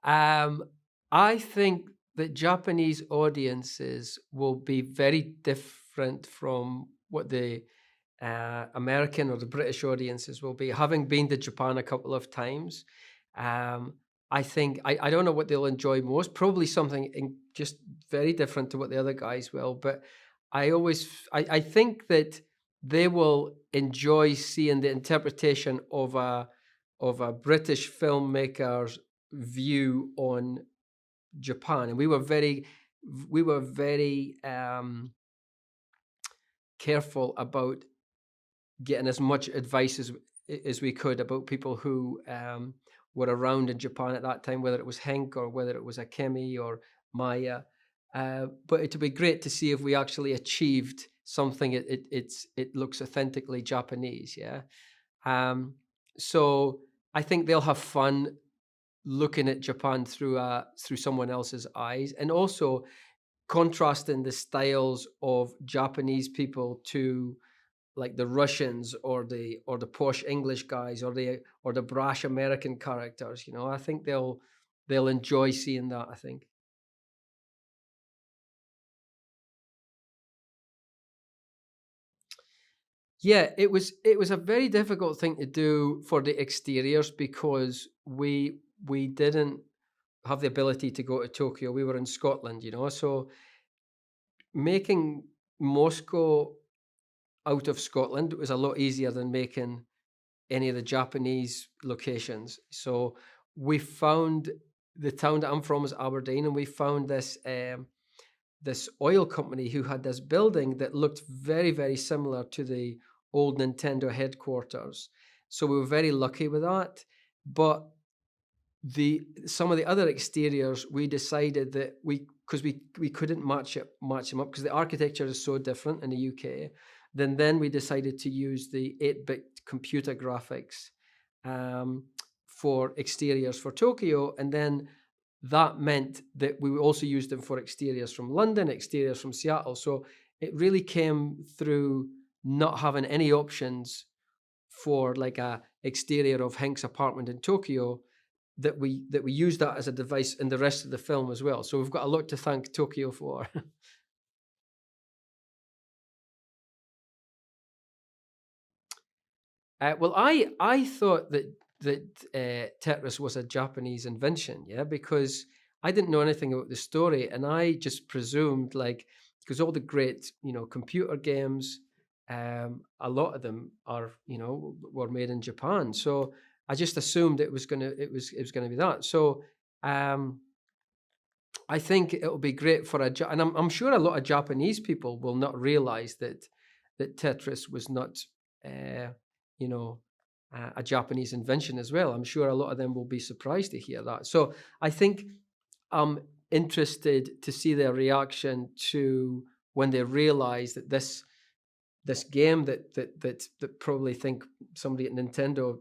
Um, I think that Japanese audiences will be very different from what the American or the British audiences will be. Having been to Japan a couple of times, um, I think I don't know what they'll enjoy most. Probably something just very different to what the other guys will. But I think that they will enjoy seeing the interpretation of a British filmmaker's view on Japan, and we were very careful about getting as much advice as we could about people who were around in Japan at that time, whether it was Henk or whether it was Akemi or Maya. But it would be great to see if we actually achieved something. It looks authentically Japanese, yeah. So I think they'll have fun looking at Japan through someone else's eyes, and also contrasting the styles of Japanese people to like the Russians or the posh English guys or the brash American characters. I think they'll enjoy seeing that, I think. Yeah, it was a very difficult thing to do for the exteriors because we didn't have the ability to go to Tokyo. We were in Scotland, so making Moscow out of Scotland was a lot easier than making any of the Japanese locations. So we found the town that I'm from is Aberdeen, and we found this this oil company who had this building that looked very, very similar to the old Nintendo headquarters. So we were very lucky with that. But some of the other exteriors, we decided that because we couldn't match them up because the architecture is so different in the UK. Then we decided to use the 8-bit computer graphics for exteriors for Tokyo, and then that meant that we also used them for exteriors from London, exteriors from Seattle. So it really came through not having any options for like a exterior of Henk's apartment in Tokyo, that we used that as a device in the rest of the film as well. So we've got a lot to thank Tokyo for. Well, I thought that Tetris was a Japanese invention, yeah, because I didn't know anything about the story, and I just presumed, like, because all the great, computer games, a lot of them are, were made in Japan, so I just assumed it was gonna be that. So I think it'll be great for and I'm sure a lot of Japanese people will not realize that Tetris was not, a Japanese invention as well. I'm sure a lot of them will be surprised to hear that. So I think I'm interested to see their reaction to when they realize that this game that probably think somebody at Nintendo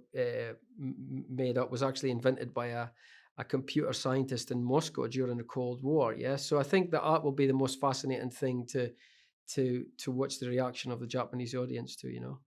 made up was actually invented by a computer scientist in Moscow during the Cold War. Yeah, so I think that will be the most fascinating thing to watch the reaction of the Japanese audience to.